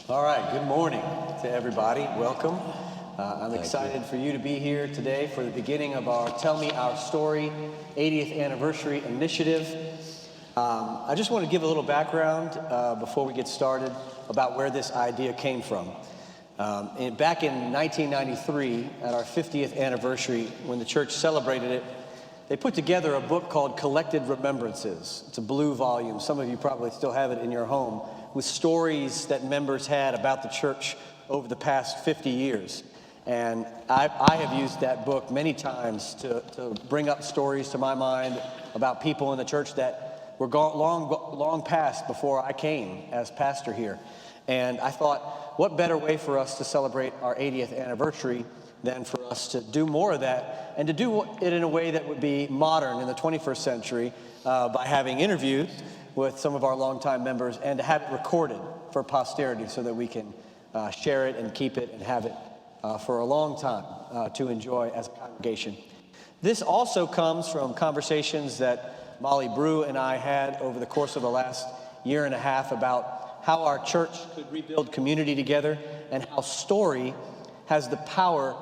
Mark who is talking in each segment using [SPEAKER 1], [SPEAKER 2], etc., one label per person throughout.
[SPEAKER 1] All right, good morning to everybody. Welcome. I'm excited for you to be here today for the beginning of our Tell Me Our Story 80th Anniversary Initiative. I just want to give a little background before we get started about where this idea came from. Back in 1993, at our 50th anniversary, when the church celebrated it, they put together a book called Collected Remembrances. It's a blue volume. Some of you probably still have it in your home, with stories that members had about the church over the past 50 years. And I have used that book many times to bring up stories to my mind about people in the church that were long past before I came as pastor here. And I thought, what better way for us to celebrate our 80th anniversary than for us to do more of that, and to do it in a way that would be modern in the 21st century by having interviews with some of our longtime members and to have it recorded for posterity so that we can share it and keep it and have it for a long time to enjoy as a congregation. This also comes from conversations that Molly Brew and I had over the course of the last year and a half about how our church could rebuild community together and how story has the power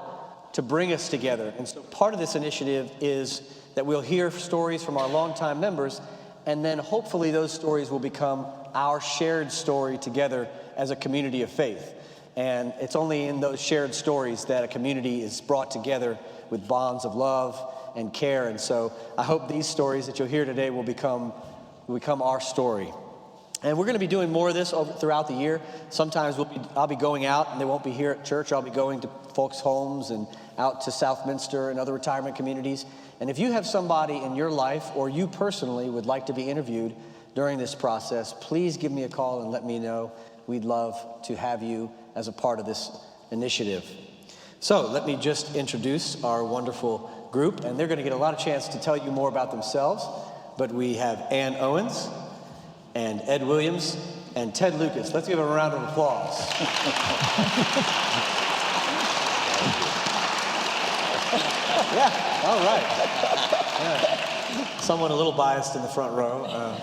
[SPEAKER 1] to bring us together. And so part of this initiative is that we'll hear stories from our longtime members, and then hopefully those stories will become our shared story together as a community of faith. And it's only in those shared stories that a community is brought together with bonds of love and care. And so I hope these stories that you'll hear today will become our story. And we're going to be doing more of this throughout the year. Sometimes I'll be going out, and they won't be here at church. I'll be going to folks' homes and out to Southminster and other retirement communities. And if you have somebody in your life, or you personally would like to be interviewed during this process, please give me a call and let me know. We'd love to have you as a part of this initiative. So let me just introduce our wonderful group, and they're going to get a lot of chance to tell you more about themselves. But we have Ann Owens, and Ed Williams, and Ted Lucas. Let's give them a round of applause. Yeah, all right. Yeah. Someone a little biased in the front row.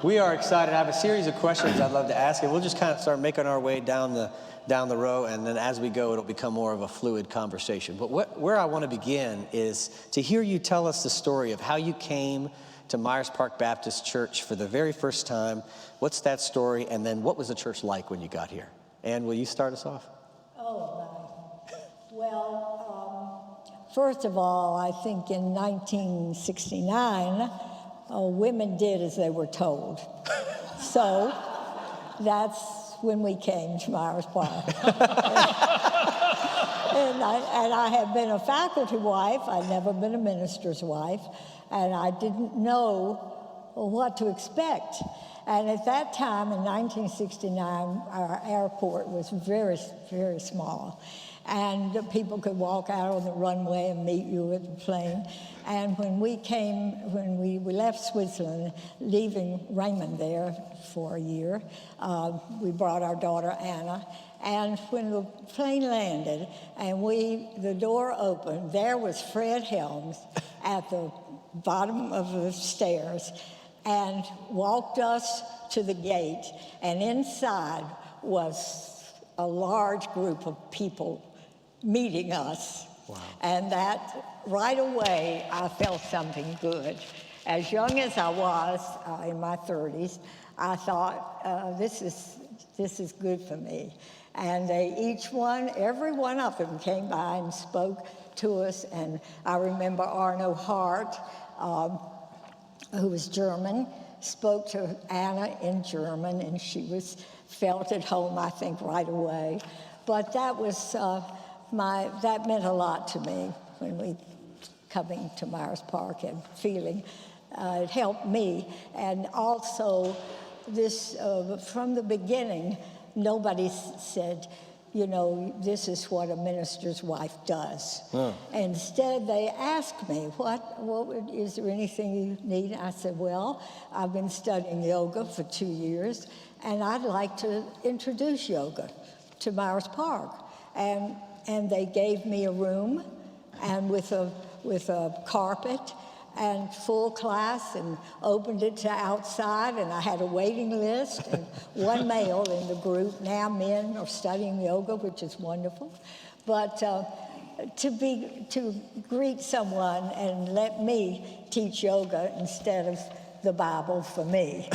[SPEAKER 1] We are excited. I have a series of questions I'd love to ask, and we'll just kind of start making our way down the row, and then as we go, it'll become more of a fluid conversation. But where I want to begin is to hear you tell us the story of how you came to Myers Park Baptist Church for the very first time. What's that story? And then what was the church like when you got here? Ann, will you start us off?
[SPEAKER 2] Oh, my. Well, first of all, I think in 1969, women did as they were told. So that's when we came to Myers Park. And I have been a faculty wife. I've never been a minister's wife. And I didn't know what to expect. And at that time, in 1969, our airport was very, very small. And people could walk out on the runway and meet you at the plane. And when we left Switzerland, leaving Raymond there for a year, we brought our daughter Anna. And when the plane landed and the door opened, there was Fred Helms at the bottom of the stairs and walked us to the gate, and inside was a large group of people meeting us. Wow. And that right away I felt something good. As young as I was, in my 30s, I thought this is good for me. And every one of them came by and spoke to us. And I remember Arno Hart, who was German, spoke to Anna in German, and she felt at home, I think, right away. But that was that meant a lot to me when we coming to Myers Park and feeling it helped me. And also, this from the beginning, nobody said, this is what a minister's wife does. Instead, they asked me, is there anything you need? I said, well, I've been studying yoga for 2 years, and I'd like to introduce yoga to Myers Park. And they gave me a room, and with a carpet, and full class, and opened it to outside, and I had a waiting list and one male in the group. Now men are studying yoga, which is wonderful. But to greet someone and let me teach yoga instead of the Bible for me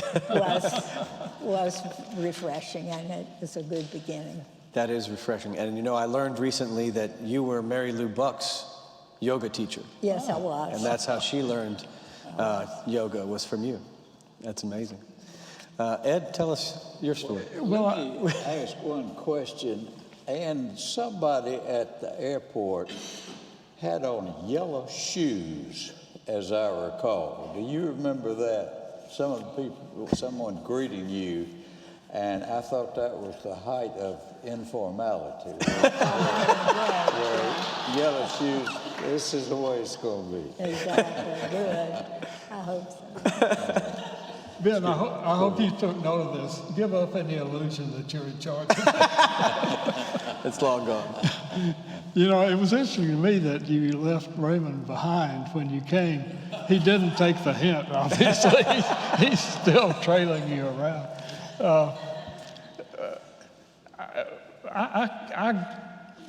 [SPEAKER 2] was refreshing, and it was a good beginning.
[SPEAKER 1] That is refreshing. And you know, I learned recently that you were Mary Lou Buck's yoga teacher.
[SPEAKER 2] Yes, I was.
[SPEAKER 1] And that's how she learned yoga, was from you. That's amazing. Ed, tell us your story.
[SPEAKER 3] Well, let me ask one question. And somebody at the airport had on yellow shoes, as I recall. Do you remember that? Some of the people, someone greeting you, and I thought that was the height of informality. Where yellow shoes, this is the way it's going to be.
[SPEAKER 2] Exactly. Good. I hope so.
[SPEAKER 4] Ben, I hope you took note of this. Give up any illusion that you're in charge.
[SPEAKER 1] It's long gone.
[SPEAKER 4] You know, it was interesting to me that you left Raymond behind when you came. He didn't take the hint, obviously. He's still trailing you around.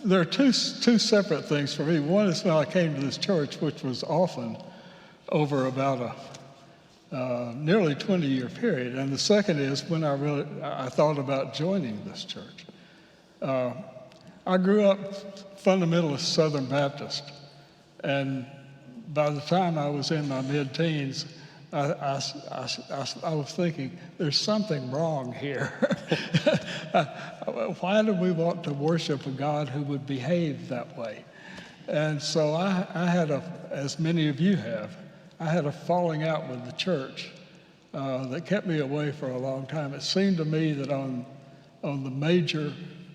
[SPEAKER 4] There are two separate things for me. One is when I came to this church, which was often over about a nearly 20-year period. And the second is when I thought about joining this church. I grew up fundamentalist Southern Baptist, and by the time I was in my mid-teens, I was thinking, there's something wrong here. Why do we want to worship a God who would behave that way? And so I had as many of you have, I had a falling out with the church that kept me away for a long time. It seemed to me that on the major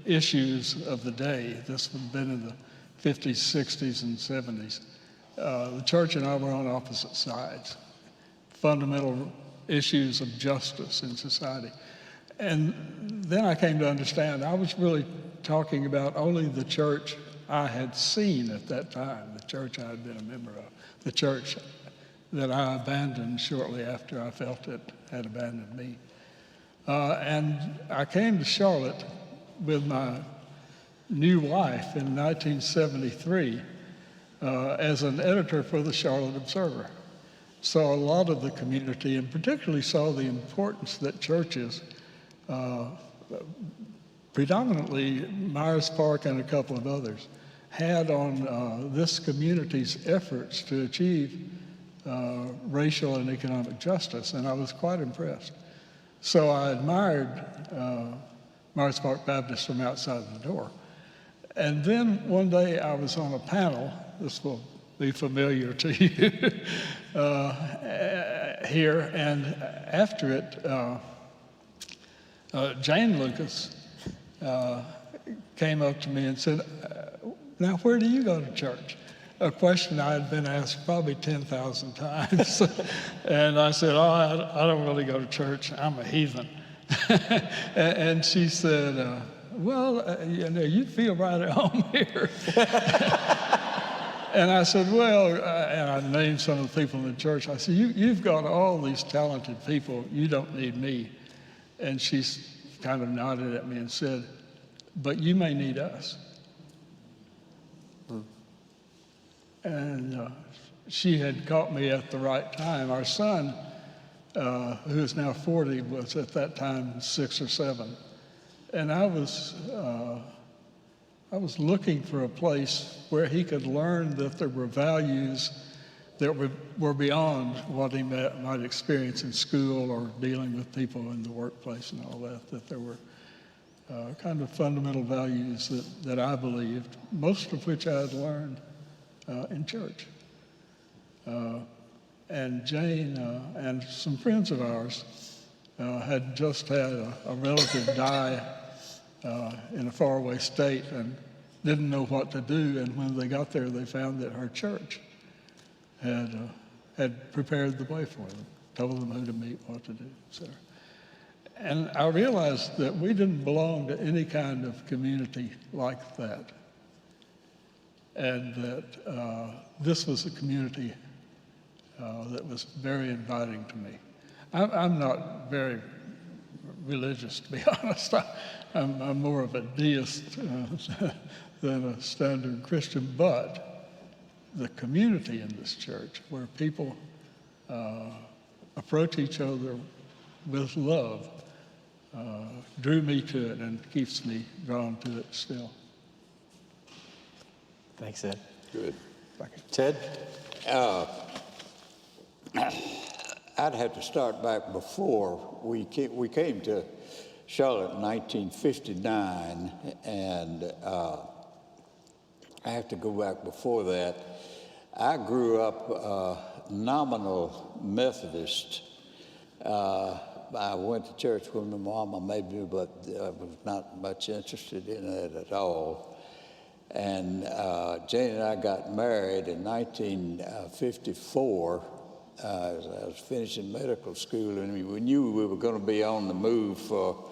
[SPEAKER 4] issues of the day, this would have been in the 50s, 60s, and 70s, the church and I were on opposite sides. Fundamental issues of justice in society. And then I came to understand I was really talking about only the church I had seen at that time, the church I had been a member of, the church that I abandoned shortly after I felt it had abandoned me. And I came to Charlotte with my new wife in 1973 as an editor for the Charlotte Observer. Saw a lot of the community, and particularly saw the importance that churches, predominantly Myers Park and a couple of others, had on this community's efforts to achieve racial and economic justice, and I was quite impressed. So I admired Myers Park Baptist from outside the door. And then one day I was on a panel, this will be familiar to you here, and after it, Jane Lucas came up to me and said, now where do you go to church? A question I had been asked probably 10,000 times. And I said, I don't really go to church, I'm a heathen. And she said, well, you feel right at home here. And I said, well, and I named some of the people in the church. I said, you've got all these talented people, you don't need me. And she kind of nodded at me and said, but you may need us. And she had caught me at the right time. Our son, who is now 40, was at that time 6 or 7. And I was looking for a place where he could learn that there were values that were beyond what he might experience in school or dealing with people in the workplace and all that there were kind of fundamental values that I believed, most of which I had learned in church. And Jane and some friends of ours had just had a relative die in a faraway state and didn't know what to do. And when they got there, they found that her church had prepared the way for them, told them who to meet, what to do, etc. And I realized that we didn't belong to any kind of community like that, and that this was a community that was very inviting to me. I'm not very religious, to be honest. I'm more of a deist than a standard Christian, but the community in this church, where people approach each other with love, drew me to it and keeps me drawn to it still.
[SPEAKER 1] Thanks, Ed.
[SPEAKER 3] Good.
[SPEAKER 1] Ted?
[SPEAKER 3] I'd have to start back before we came to Charlotte in 1959, and I have to go back before that. I grew up nominal Methodist. I went to church with my mama maybe, but I was not much interested in it at all. And Jane and I got married in 1954. I was finishing medical school, and we knew we were going to be on the move for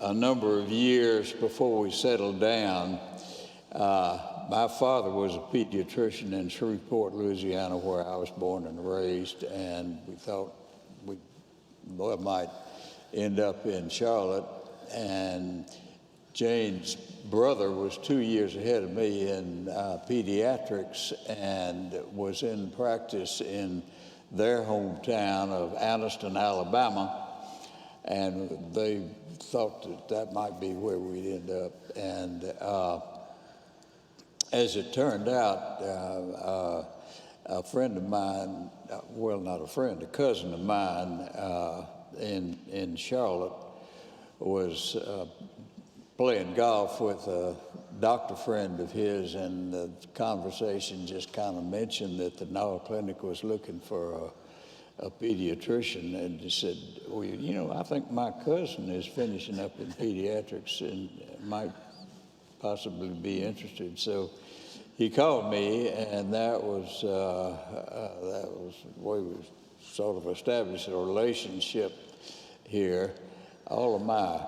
[SPEAKER 3] a number of years before we settled down. My father was a pediatrician in Shreveport, Louisiana, where I was born and raised, and we thought we might end up in Charlotte. And Jane's brother was 2 years ahead of me in pediatrics and was in practice in their hometown of Anniston, Alabama, and they thought that might be where we'd end up. And as it turned out, a friend of mine, well, not a friend, a cousin of mine in Charlotte was playing golf with a doctor friend of his, and the conversation just kind of mentioned that the Noah Clinic was looking for a pediatrician, and he said, well, you know, I think my cousin is finishing up in pediatrics and might possibly be interested. So he called me, and that was where we sort of established a relationship here. All of my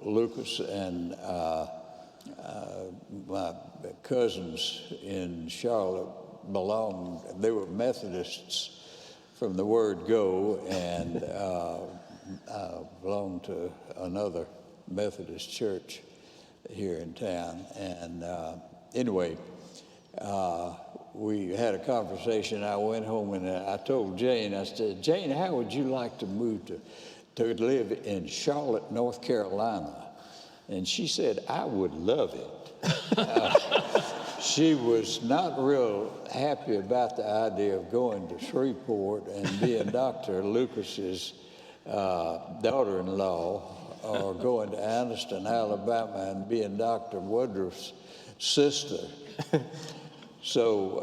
[SPEAKER 3] Lucas and my cousins in Charlotte belonged, they were Methodists from the word go, and belonged to another Methodist church here in town. And anyway, we had a conversation. I went home and I told Jane, I said, Jane, how would you like to move to live in Charlotte, North Carolina? And she said, I would love it. She was not real happy about the idea of going to Shreveport and being Dr. Lucas's daughter-in-law, or going to Anniston, Alabama, and being Dr. Woodruff's sister. So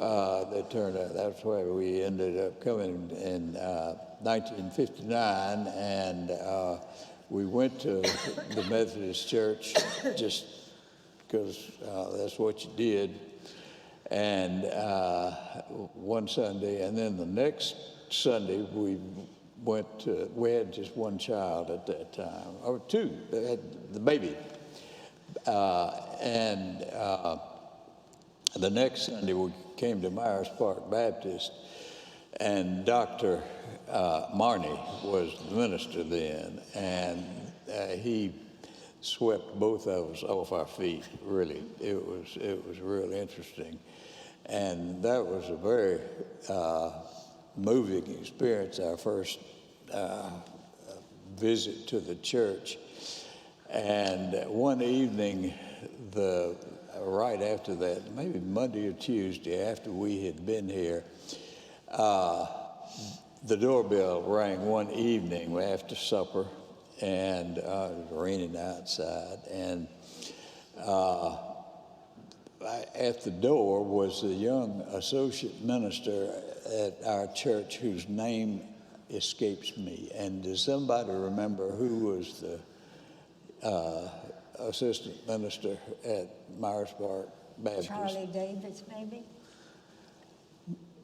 [SPEAKER 3] that turned out, that's where we ended up coming in 1959, and we went to the Methodist Church just because that's what you did. And one Sunday, and then the next Sunday, we had just one child at that time, or two, they had the baby. And the next Sunday, we came to Myers Park Baptist, and Dr. Marney was the minister then, and he swept both of us off our feet, really. It was real interesting. And that was a very moving experience, our first visit to the church. And one evening, right after that, maybe Monday or Tuesday after we had been here, the doorbell rang one evening after supper, and it was raining outside, and at the door was a young associate minister at our church whose name escapes me. And does somebody remember who was the assistant minister at Myers Park Baptist?
[SPEAKER 2] Charlie Davis, maybe?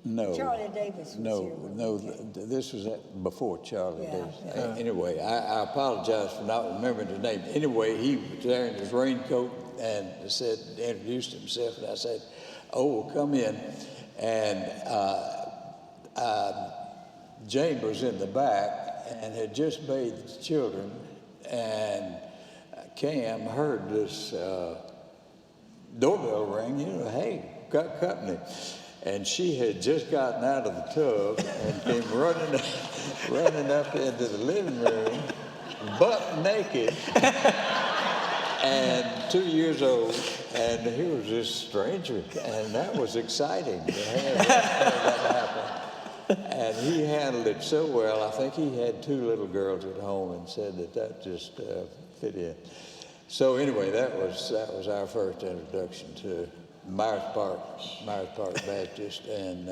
[SPEAKER 3] No.
[SPEAKER 2] Charlie Davis was here.
[SPEAKER 3] No, this was before Charlie Davis.
[SPEAKER 2] Yeah.
[SPEAKER 3] Anyway, I apologize for not remembering his name. Anyway, he was wearing his raincoat and introduced himself, and I said, oh, come in. And Jane was in the back and had just bathed the children, and Cam heard this doorbell ring, hey, got company. And she had just gotten out of the tub and came running up into the living room, butt naked, and 2 years old, and here was this stranger, and that was exciting to have that happen. And he handled it so well. I think he had 2 little girls at home and said that just fit in. So anyway, that was our first introduction to Myers Park Baptist, and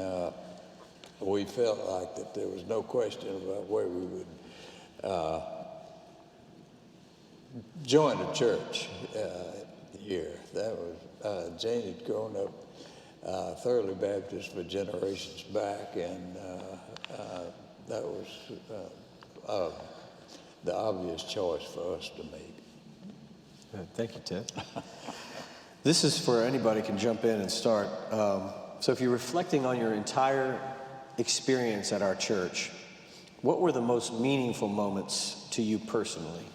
[SPEAKER 3] we felt like that there was no question about where we would join a church here. That was Jane had grown up thoroughly Baptist for generations back, and that was the obvious choice for us to make.
[SPEAKER 1] Thank you, Ted. This is for anybody can jump in and start. So if you're reflecting on your entire experience at our church, what were the most meaningful moments to you personally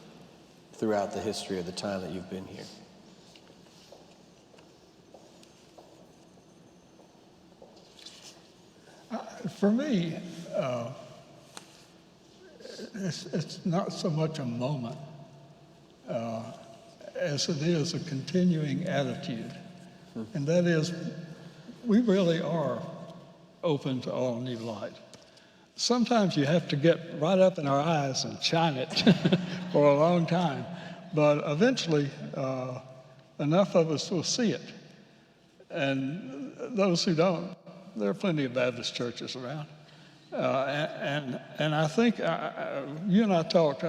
[SPEAKER 1] throughout the history of the time that you've been here?
[SPEAKER 4] For me, it's not so much a moment as it is a continuing attitude. And that is, we really are open to all new light. Sometimes you have to get right up in our eyes and shine it for a long time, but eventually enough of us will see it. And those who don't, there are plenty of Baptist churches around. And I think you and I talked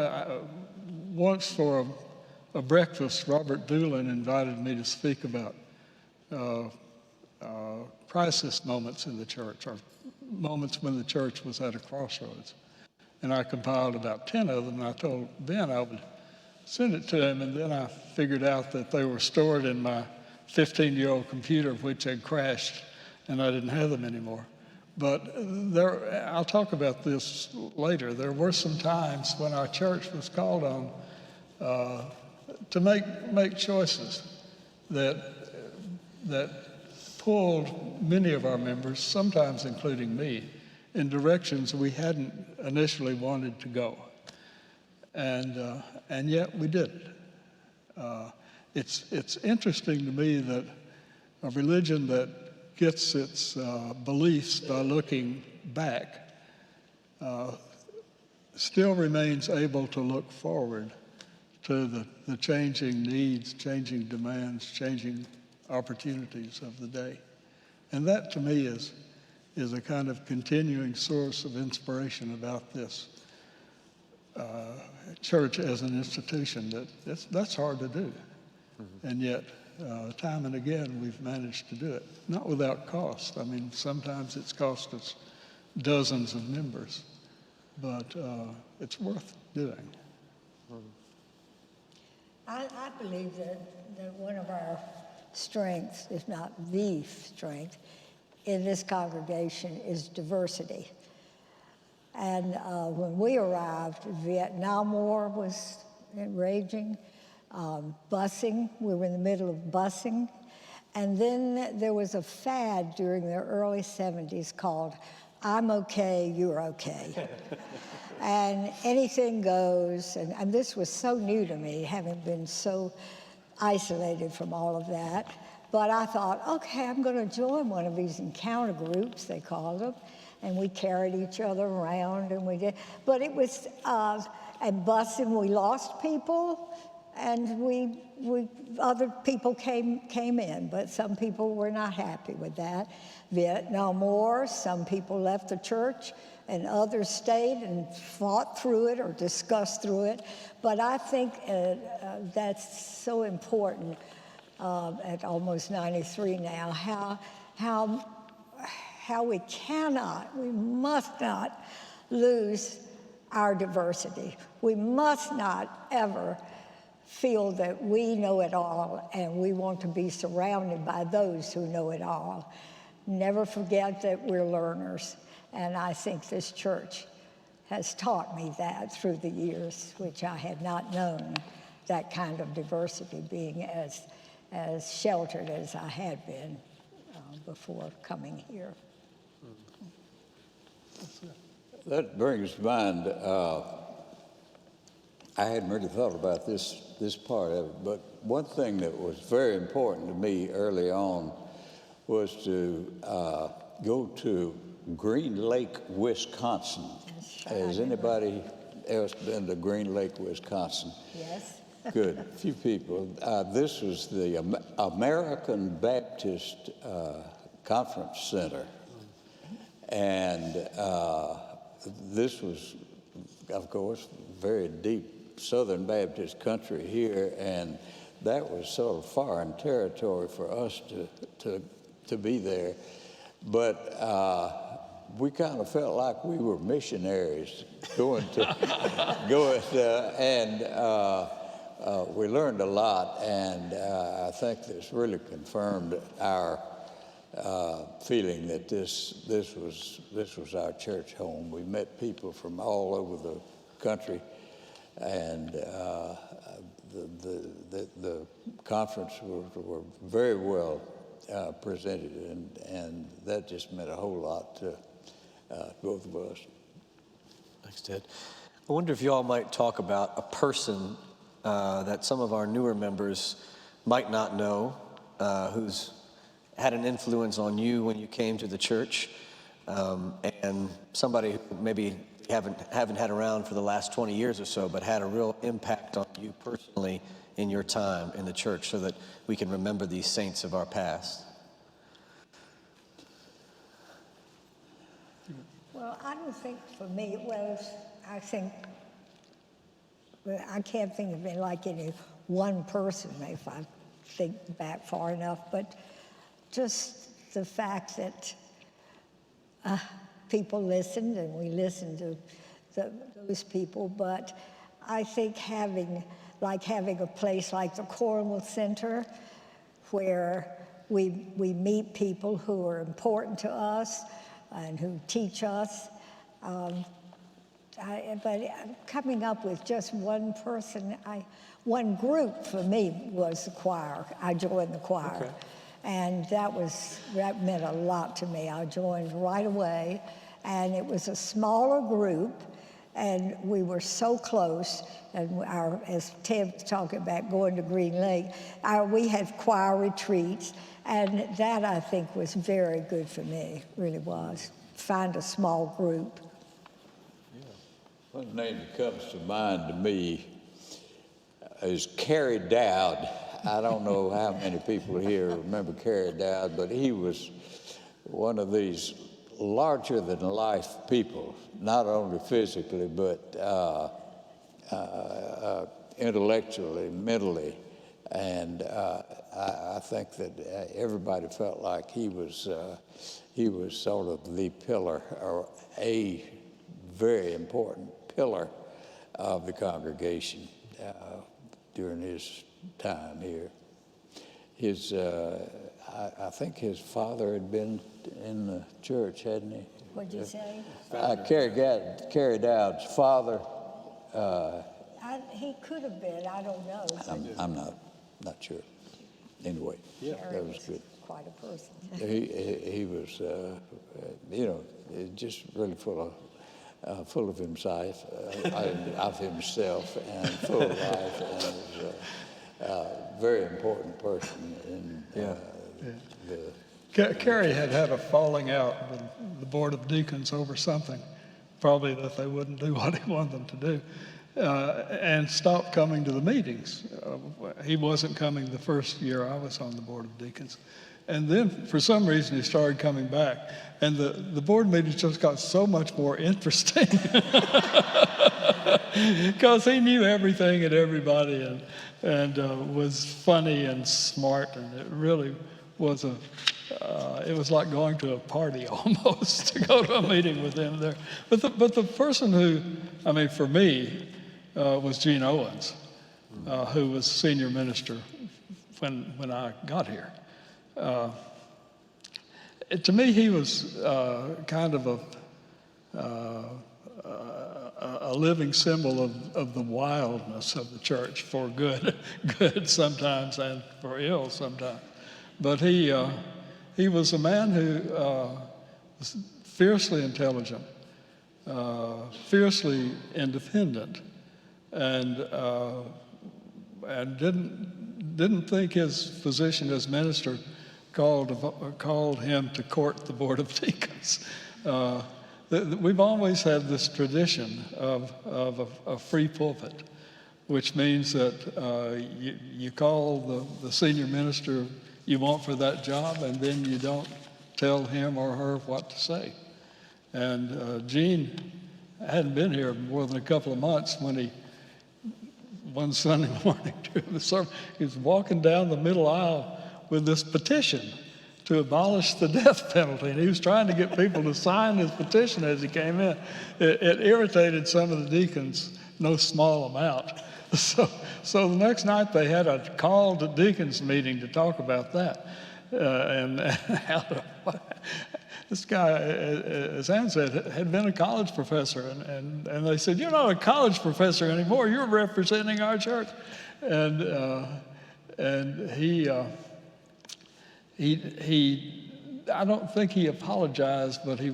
[SPEAKER 4] once for a breakfast. Robert Doolin invited me to speak about crisis moments in the church, or moments when the church was at a crossroads. And I compiled about 10 of them, and I told Ben I would send it to him, and then I figured out that they were stored in my 15-year-old computer, which had crashed, and I didn't have them anymore. But I'll talk about this later. There were some times when our church was called on to make choices that pulled many of our members, sometimes including me, in directions we hadn't initially wanted to go. And yet we did it. It's interesting to me that a religion that gets its beliefs by looking back still remains able to look forward to the changing needs, changing demands, changing opportunities of the day. And that, to me, is a kind of continuing source of inspiration about this church as an institution. That's hard to do. Mm-hmm. And yet, time and again, we've managed to do it, not without cost. I mean, sometimes it's cost us dozens of members, but it's worth doing.
[SPEAKER 2] I believe that one of our strengths, if not the strength, in this congregation is diversity. And when we arrived, the Vietnam War was raging. Busing, we were in the middle of busing. And then there was a fad during the early 70s called I'm okay, you're okay. And anything goes, and this was so new to me, having been so isolated from all of that. But I thought, okay, I'm going to join one of these encounter groups, they called them, and we carried each other around, and we did. But it was, and busing, we lost people, and we other people came in, but some people were not happy with that. Vietnam War, some people left the church, and others stayed and fought through it or discussed through it. But I think that's so important at almost 93 now, how we must not lose our diversity. We must not ever feel that we know it all and we want to be surrounded by those who know it all. Never forget that we're learners. And I think this church has taught me that through the years, which I had not known, that kind of diversity, being as sheltered as I had been before coming here.
[SPEAKER 3] That brings to mind, I hadn't really thought about this part of it, but one thing that was very important to me early on was to go to Green Lake, Wisconsin. Has anybody else been to Green Lake, Wisconsin?
[SPEAKER 2] Yes.
[SPEAKER 3] Good, a few people. This was the American Baptist Conference Center. And this was, of course, very deep Southern Baptist country here, and that was sort of foreign territory for us to be there. But we kind of felt like we were missionaries going, and we learned a lot, and I think this really confirmed our feeling that this was our church home. We met people from all over the country, and the conference were very well presented, and that just meant a whole lot to both of us.
[SPEAKER 1] Thanks, Ted. I wonder if you all might talk about a person that some of our newer members might not know, who's had an influence on you when you came to the church, and somebody who maybe haven't had around for the last 20 years or so, but had a real impact on you personally in your time in the church, so that we can remember these saints of our past.
[SPEAKER 2] Well, I don't think for me it was, I can't think of it like any one person if I think back far enough, but just the fact that people listened, and we listened to those people. But I think having a place like the Cornwall Center, where we meet people who are important to us and who teach us. But coming up with just one person, one group for me was the choir. I joined the choir.
[SPEAKER 1] Okay.
[SPEAKER 2] And that meant a lot to me. I joined right away, and it was a smaller group, and we were so close. And as Ted was talking about going to Green Lake, we had choir retreats, and that I think was very good for me, really was. Find a small group.
[SPEAKER 3] One name that comes to mind to me is Carrie Dowd. I don't know how many people here remember Carrie Dowd, but he was one of these larger-than-life people, not only physically, but intellectually, mentally. And I think that everybody felt like he was sort of the pillar, or a very important pillar of the congregation during his time here. I think his father had been in the church, hadn't he?
[SPEAKER 2] What'd you say?
[SPEAKER 3] Carrie Dowd's father.
[SPEAKER 2] He could have been, I don't know.
[SPEAKER 3] I'm not sure. Anyway, that was good.
[SPEAKER 2] Quite a person.
[SPEAKER 3] He was, just really full of himself, and full of life, and was a very important person in
[SPEAKER 4] Carrie had a falling out with the Board of Deacons over something, probably that they wouldn't do what he wanted them to do, and stopped coming to the meetings. He wasn't coming the first year I was on the Board of Deacons. And then, for some reason, he started coming back. And the board meetings just got so much more interesting because he knew everything and everybody, and was funny and smart. And it really was it was like going to a party almost to go to a meeting with him there. But the person who, for me, was Gene Owens, who was senior minister when I got here. To me, he was kind of a living symbol of the wildness of the church, for good, good sometimes and for ill sometimes. But he was a man who was fiercely intelligent, fiercely independent, and didn't think his position as minister called him to court the board of deacons. We've always had this tradition of a free pulpit, which means that you call the senior minister you want for that job, and then you don't tell him or her what to say. And Gene hadn't been here more than a couple of months when one Sunday morning during the sermon, he was walking down the middle aisle with this petition to abolish the death penalty, and he was trying to get people to sign his petition as he came in. It irritated some of the deacons, no small amount. So the next night they had a called deacons meeting to talk about that. This guy, as Ann said, had been a college professor, and they said, "You're not a college professor anymore. You're representing our church." And he I don't think he apologized, but he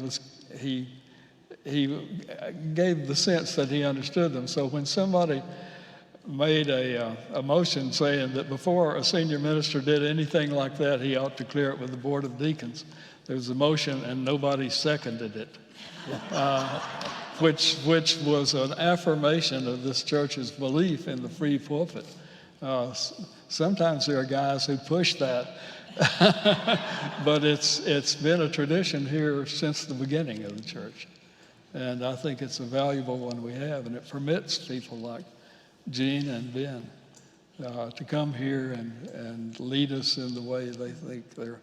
[SPEAKER 4] gave the sense that he understood them. So when somebody made a motion saying that before a senior minister did anything like that, he ought to clear it with the board of deacons, there was a motion and nobody seconded it, which was an affirmation of this church's belief in the free pulpit. Sometimes there are guys who push that, but it's been a tradition here since the beginning of the church. And I think it's a valuable one we have, and it permits people like Gene and Ben to come here and lead us in the way they think they're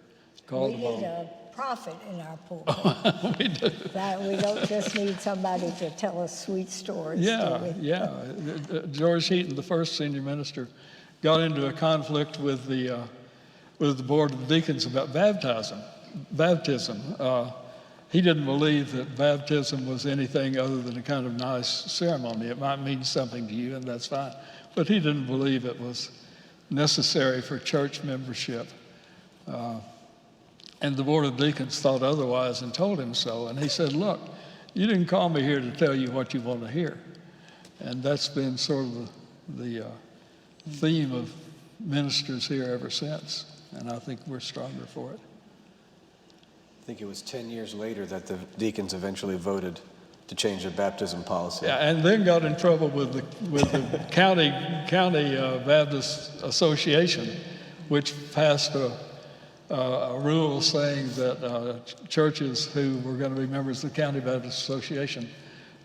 [SPEAKER 4] called
[SPEAKER 2] We
[SPEAKER 4] upon.
[SPEAKER 2] need a prophet in our pulpit.
[SPEAKER 4] We do.
[SPEAKER 2] That we don't just need somebody to tell us sweet stories. do we?
[SPEAKER 4] Yeah. George Heaton, the first senior minister, got into a conflict with the board of deacons about baptism. He didn't believe that baptism was anything other than a kind of nice ceremony. It might mean something to you, and that's fine. But he didn't believe it was necessary for church membership. And the board of deacons thought otherwise and told him so. And he said, "Look, you didn't call me here to tell you what you want to hear." And that's been sort of the theme of ministers here ever since. And I think we're stronger for it.
[SPEAKER 1] I think it was 10 years later that the deacons eventually voted to change their baptism policy.
[SPEAKER 4] Yeah, and then got in trouble with the county Baptist Association, which passed a rule saying that churches who were going to be members of the County Baptist Association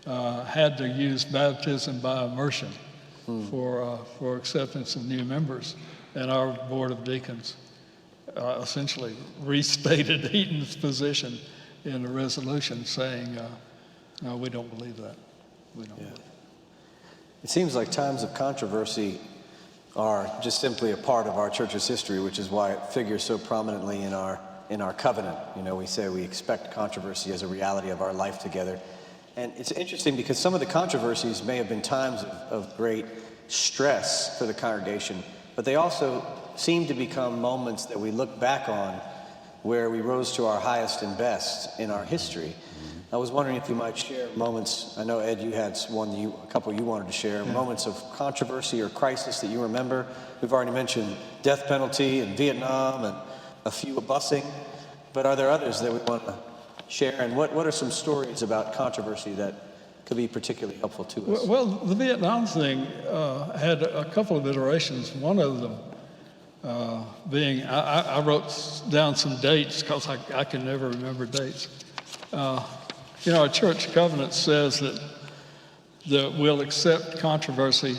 [SPEAKER 4] had to use baptism by immersion for acceptance of new members. And our board of deacons essentially restated Heaton's position in a resolution saying, "No, we don't believe that. We don't believe it."
[SPEAKER 1] It seems like times of controversy are just simply a part of our church's history, which is why it figures so prominently in our covenant. You know, we say we expect controversy as a reality of our life together. And it's interesting because some of the controversies may have been times of great stress for the congregation, but they also seem to become moments that we look back on where we rose to our highest and best in our history. I was wondering if you might share moments. I know, Ed, you had a couple you wanted to share, moments of controversy or crisis that you remember. We've already mentioned death penalty in Vietnam and a few busing, but are there others that we want to share? And what are some stories about controversy that could be particularly helpful to us?
[SPEAKER 4] Well, the Vietnam thing had a couple of iterations. One of them being, I wrote down some dates because I can never remember dates. You know, our church covenant says that we'll accept controversy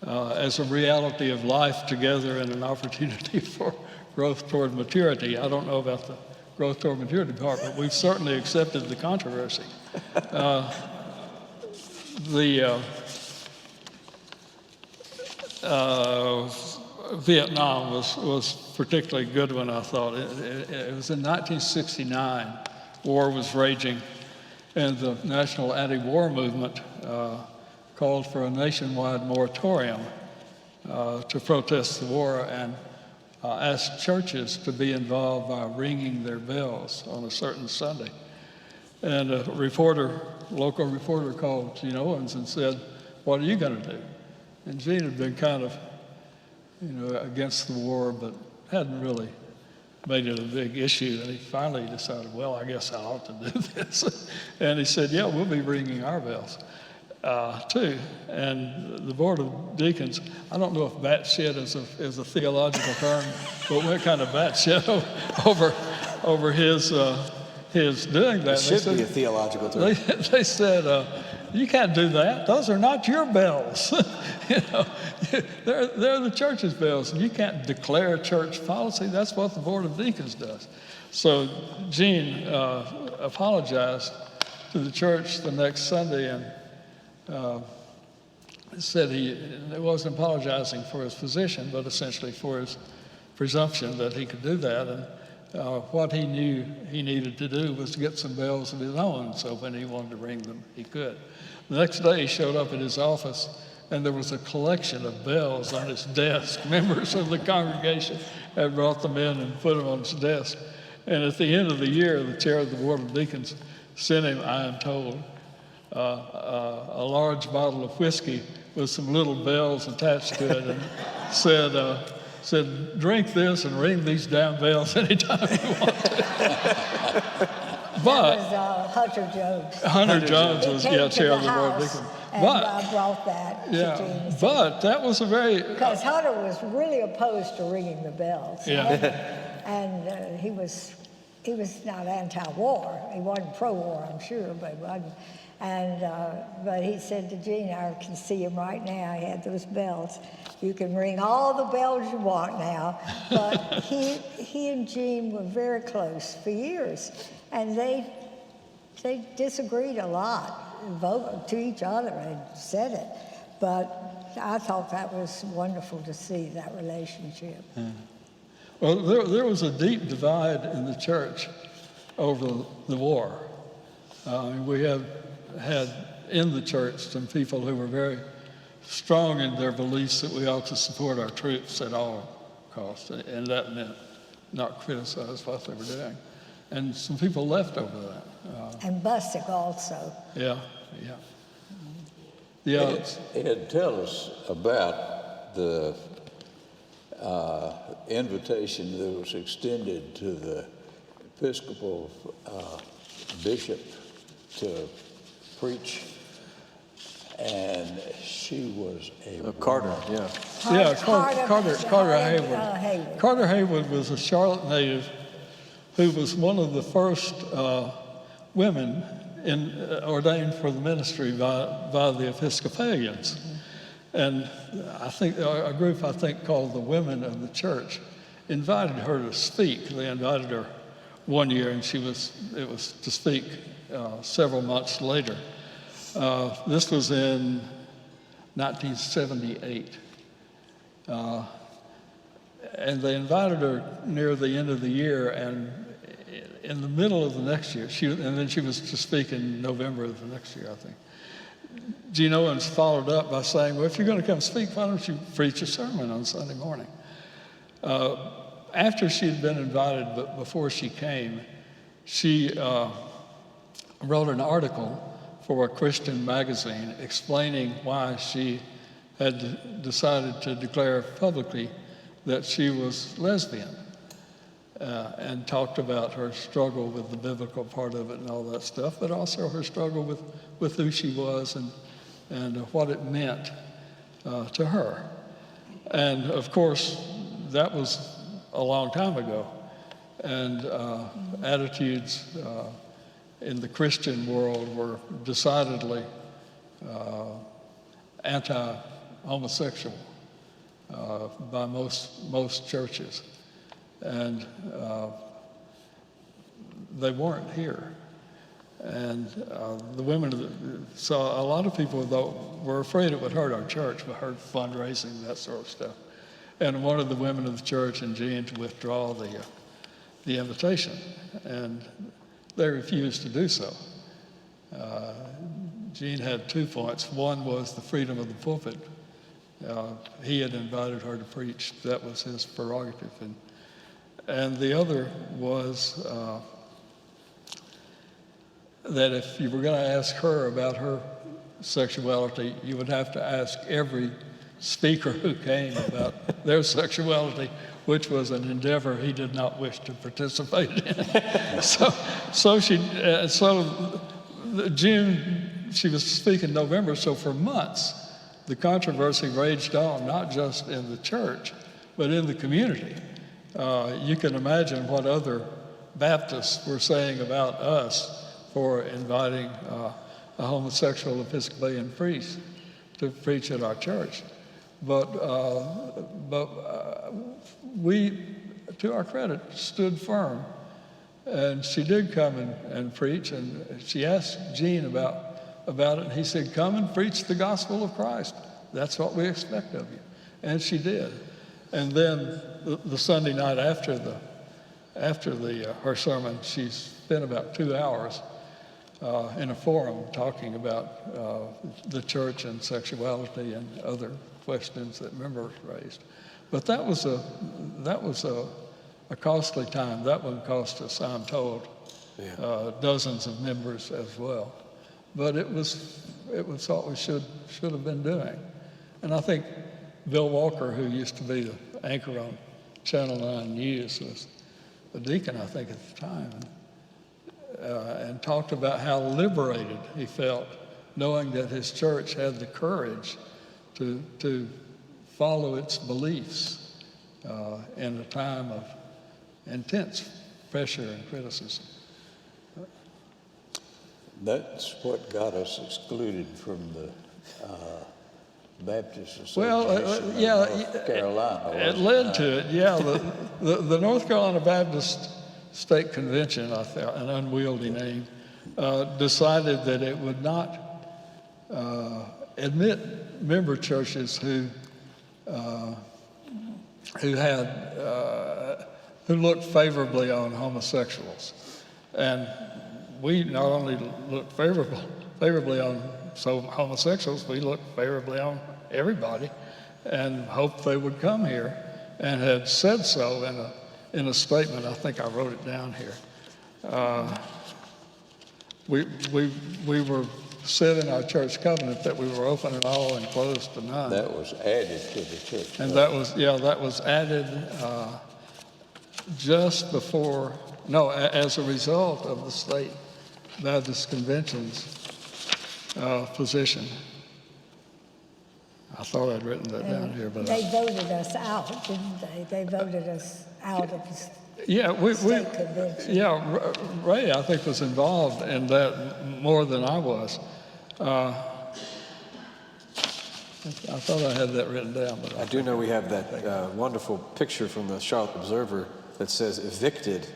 [SPEAKER 4] as a reality of life together and an opportunity for growth toward maturity. I don't know about the growth toward maturity part, but we've certainly accepted the controversy. Vietnam was particularly good one, I thought. It was in 1969. War was raging, and the national anti-war movement called for a nationwide moratorium to protest the war and asked churches to be involved by ringing their bells on a certain Sunday. And a local reporter called Gene Owens and said, "What are you going to do?" And Gene had been kind of, against the war, but hadn't really made it a big issue. And he finally decided, well, I guess I ought to do this. And he said, yeah, we'll be ringing our bells too. And the Board of Deacons, I don't know if batshit is a theological term, but we're kind of batshit over his doing that.
[SPEAKER 1] It should be a theological term.
[SPEAKER 4] They said, you can't do that. Those are not your bells. They're the church's bells, and you can't declare church policy. That's what the Board of Deacons does. So Gene apologized to the church the next Sunday and said he wasn't apologizing for his position, but essentially for his presumption that he could do that. And what he knew he needed to do was to get some bells of his own, so when he wanted to ring them, he could. The next day he showed up at his office, and there was a collection of bells on his desk. Members of the congregation had brought them in and put them on his desk. And at the end of the year, the chair of the Board of Deacons sent him, I am told, a large bottle of whiskey with some little bells attached to it, and said, drink this and ring these damn bells anytime you want to. But
[SPEAKER 2] that was Hunter Jones.
[SPEAKER 4] Hunter Jones was chair of the Board of Deacons.
[SPEAKER 2] And I brought that to Gene.
[SPEAKER 4] But that was a very...
[SPEAKER 2] Because Hunter was really opposed to ringing the bells.
[SPEAKER 4] Yeah.
[SPEAKER 2] And he was not anti-war. He wasn't pro-war, I'm sure, but he wasn't. And but he said to Gene, I can see him right now. He had those bells. You can ring all the bells you want now. But he and Gene were very close for years, and they disagreed a lot, voted to each other and said it. But I thought that was wonderful to see that relationship.
[SPEAKER 4] Yeah. Well, there was a deep divide in the church over the war. We have had in the church some people who were very strong in their beliefs that we ought to support our troops at all costs, and that meant not criticize what they were doing. And some people left over that.
[SPEAKER 2] And Busick also.
[SPEAKER 4] Yeah.
[SPEAKER 3] Ed, tell us about the invitation that was extended to the Episcopal bishop to preach, and she was a
[SPEAKER 1] Carter,
[SPEAKER 3] woman.
[SPEAKER 4] Carter Haywood. Carter Haywood was a Charlotte native who was one of the first women ordained for the ministry by the Episcopalians. And I think a group called the Women of the Church invited her to speak. They invited her one year, and it was to speak several months later. This was in 1978. And they invited her near the end of the year, and in the middle of the next year, and then she was to speak in November of the next year, I think. Gene Owens followed up by saying, well, if you're going to come speak, why don't you preach a sermon on Sunday morning? After she'd been invited, but before she came, she wrote an article for a Christian magazine explaining why she had decided to declare publicly that she was lesbian, and talked about her struggle with the biblical part of it and all that stuff, but also her struggle with who she was and what it meant to her. And of course, that was a long time ago, and attitudes in the Christian world were decidedly anti-homosexual by most churches, and they weren't here. And the women, so a lot of people were afraid it would hurt our church, would hurt fundraising, that sort of stuff, and wanted the women of the church and Gene to withdraw the invitation, and they refused to do so. Gene had 2 points. One was the freedom of the pulpit. He had invited her to preach. That was his prerogative. And the other was that if you were going to ask her about her sexuality, you would have to ask every speaker who came about their sexuality, which was an endeavor he did not wish to participate in. so June, she was speaking November, so for months, the controversy raged on, not just in the church, but in the community. You can imagine what other Baptists were saying about us for inviting a homosexual Episcopalian priest to preach at our church. But we, to our credit, stood firm. And she did come and preach, and she asked Gene about it, and he said, come and preach the gospel of Christ. That's what we expect of you. And she did. And then the Sunday night after her sermon, she spent about 2 hours in a forum talking about the church and sexuality and other questions that members raised. But that was a costly time. That one cost us, I'm told, dozens of members as well. But it was what we should have been doing. And I think Bill Walker, who used to be the anchor on Channel 9 News, was a deacon, I think, at the time, and talked about how liberated he felt knowing that his church had the courage to follow its beliefs in a time of intense pressure and criticism.
[SPEAKER 3] That's what got us excluded from the Baptist Association of North Carolina.
[SPEAKER 4] It led to it, yeah. The North Carolina Baptist State Convention, an unwieldy name, decided that it would not admit member churches who looked favorably on homosexuals. And we not only looked favorably on homosexuals, we looked favorably on everybody and hoped they would come here, and had said so in a statement. I think I wrote it down here. We were said in our church covenant that we were open to all and closed to none.
[SPEAKER 3] That was added to the church.
[SPEAKER 4] And that was added just before, as a result of the State Baptist Convention's position. I thought I'd written that down here, but
[SPEAKER 2] they voted us out, didn't they? They voted us out of the State Convention.
[SPEAKER 4] Yeah, Ray, I think, was involved in that more than I was. I thought I had that written down, but
[SPEAKER 1] I do know we have that wonderful picture from the Charlotte Observer that says "evicted"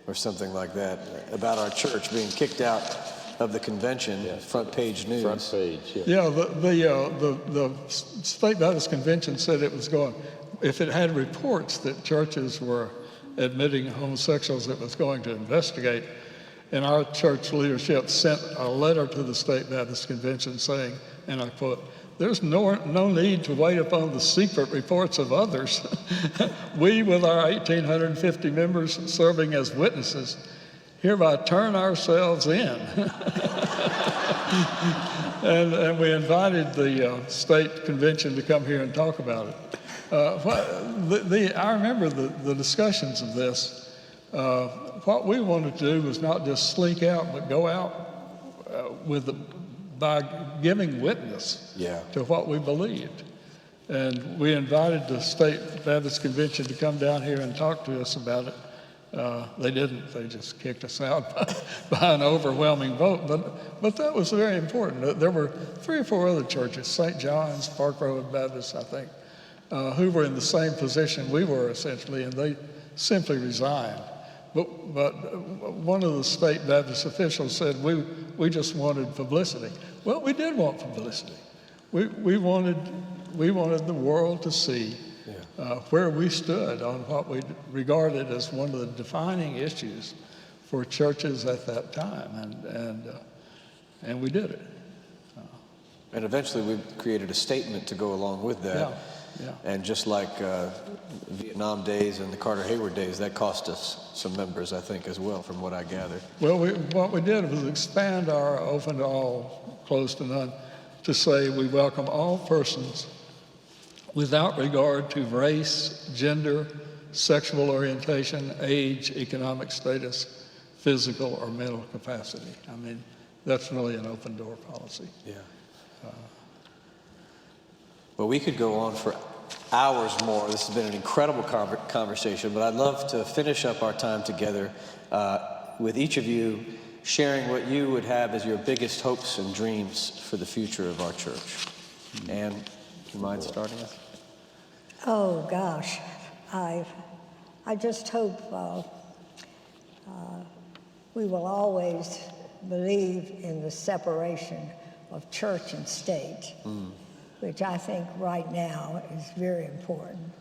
[SPEAKER 1] or something like that about our church being kicked out of the convention. Front page news.
[SPEAKER 3] Front page.
[SPEAKER 4] Yeah, the State Baptist Convention said it was going. If it had reports that churches were admitting homosexuals, it was going to investigate. And our church leadership sent a letter to the State Baptist Convention saying, and I quote, "There's no need to wait upon the secret reports of others. We, with our 1,850 members serving as witnesses, hereby turn ourselves in." and we invited the state convention to come here and talk about it. I remember the discussions of this. What we wanted to do was not just slink out, but go out by giving witness to what we believed. And we invited the State Baptist Convention to come down here and talk to us about it. They didn't. They just kicked us out by an overwhelming vote. But that was very important. There were 3 or 4 other churches, St. John's, Park Road Baptist, I think, who were in the same position we were essentially, and they simply resigned. But one of the State Baptist officials said, we just wanted publicity. Well, we did want publicity. We wanted the world to see where we stood on what we regarded as one of the and we did it.
[SPEAKER 1] And eventually we created a statement to go along with that.
[SPEAKER 4] Yeah.
[SPEAKER 1] And just like Vietnam days and the Carter Hayward days, that cost us some members, I think, as well, from what I gathered.
[SPEAKER 4] Well, what we did was expand our open to all, closed to none, to say we welcome all persons without regard to race, gender, sexual orientation, age, economic status, physical or mental capacity. I mean, that's really an open door policy.
[SPEAKER 1] Yeah. Well, we could go on for hours more. This has been an incredible conversation, but I'd love to finish up our time together with each of you sharing what you would have as your biggest hopes and dreams for the future of our church. Ann, do you mind starting us?
[SPEAKER 2] Oh gosh, I just hope we will always believe in the separation of church and state, which I think right now is very important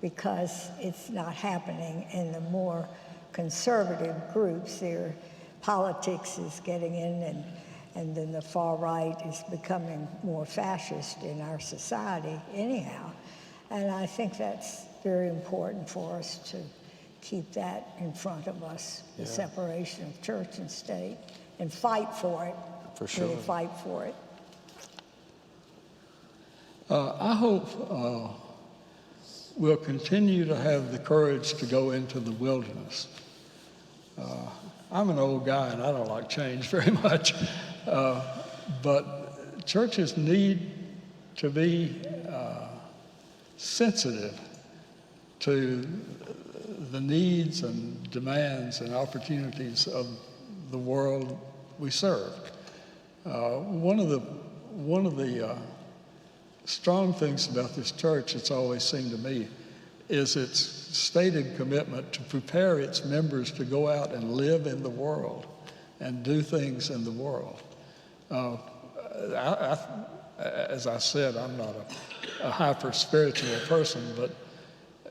[SPEAKER 2] because it's not happening in the more conservative groups. Their politics is getting in, and then the far right is becoming more fascist in our society anyhow. And I think that's very important for us to keep that in front of us, the separation of church and state, and fight for it.
[SPEAKER 1] For sure.
[SPEAKER 2] Really fight for it.
[SPEAKER 4] I hope we'll continue to have the courage to go into the wilderness. I'm an old guy and I don't like change very much, but churches need to be sensitive to the needs and demands and opportunities of the world we serve. One of the strong things about this church, it's always seemed to me, is its stated commitment to prepare its members to go out and live in the world and do things in the world. As I said, I'm not a hyper-spiritual person, but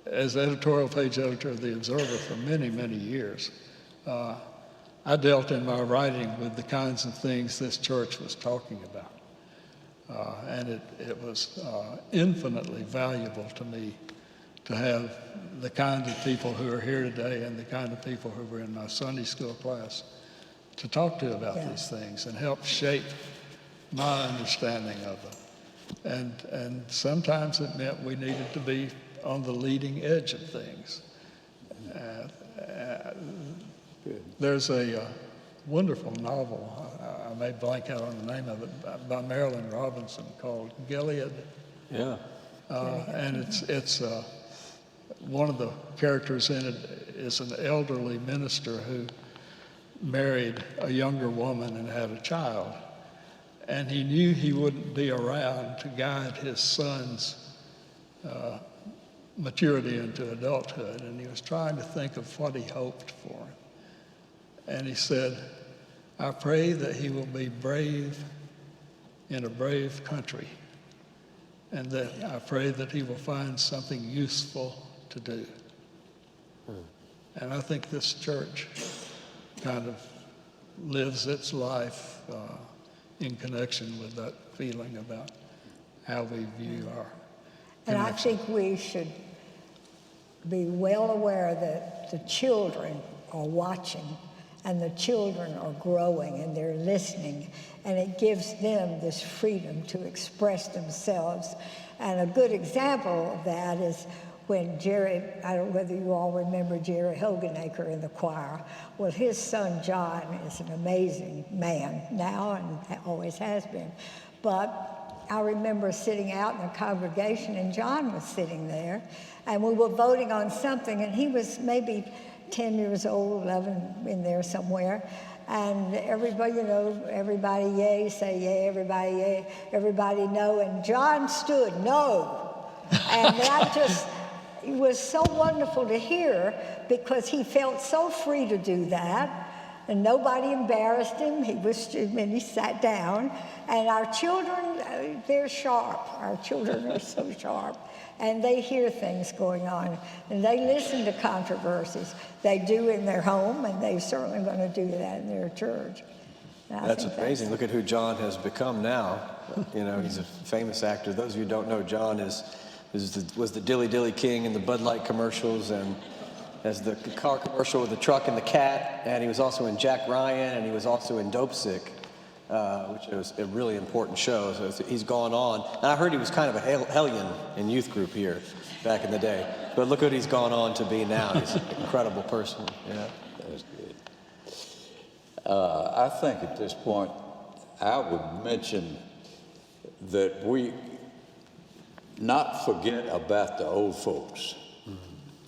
[SPEAKER 4] as editorial page editor of The Observer for many, many years, I dealt in my writing with the kinds of things this church was talking about. And it was infinitely valuable to me to have the kind of people who are here today and the kind of people who were in my Sunday school class to talk to about these things and help shape my understanding of them. And sometimes it meant we needed to be on the leading edge of things. There's a wonderful novel, I may blank out on the name of it, by Marilyn Robinson called Gilead.
[SPEAKER 1] Yeah.
[SPEAKER 4] And it's one of the characters in it is an elderly minister who married a younger woman and had a child. And he knew he wouldn't be around to guide his son's maturity into adulthood. And he was trying to think of what he hoped for him. And he said, I pray that he will be brave in a brave country, and that I pray that he will find something useful to do. And I think this church kind of lives its life in connection with that feeling about how we view our
[SPEAKER 2] And I
[SPEAKER 4] connection.
[SPEAKER 2] think we should be well aware that the children are watching and the children are growing and they're listening, and it gives them this freedom to express themselves. And a good example of that is when Jerry, I don't know whether you all remember Jerry Hoganacre in the choir. Well, his son John is an amazing man now and always has been. But I remember sitting out in the congregation and John was sitting there and we were voting on something and he was maybe 10 years old, 11 in there somewhere. And everybody, you know, everybody yay, say yay, everybody yay, everybody no. And John stood no. And that just, it was so wonderful to hear because he felt so free to do that. And nobody embarrassed him. He sat down. And our children, they're sharp. Our children are so sharp. And they hear things going on. And they listen to controversies. They do in their home, and they're certainly going to do that in their church. I
[SPEAKER 1] That's
[SPEAKER 2] think
[SPEAKER 1] amazing. Look at who John has become now. You know, he's a famous actor. Those of you who don't know, John was the Dilly Dilly King in the Bud Light commercials, and as the car commercial with the truck and the cat, and he was also in Jack Ryan, and he was also in Dope Sick, which was a really important show. So he's gone on. And I heard he was kind of a hellion in youth group here back in the day. But look what he's gone on to be now. He's an incredible person. Yeah.
[SPEAKER 3] That's good. I think at this point, I would mention that we not forget about the old folks.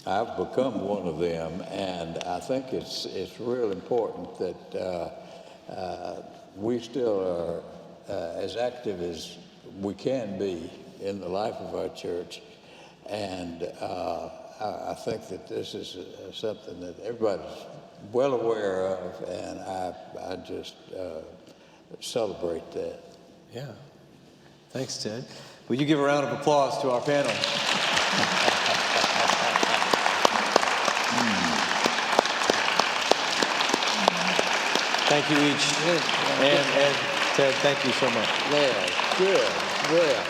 [SPEAKER 3] I've become one of them, and I think it's real important that we still are as active as we can be in the life of our church. And I think that this is something that everybody's well aware of, and I just celebrate that.
[SPEAKER 1] Yeah. Thanks, Ted. Will you give a round of applause to our panel? Thank you each. And Ted, thank you so much.
[SPEAKER 3] Yeah, good. Well.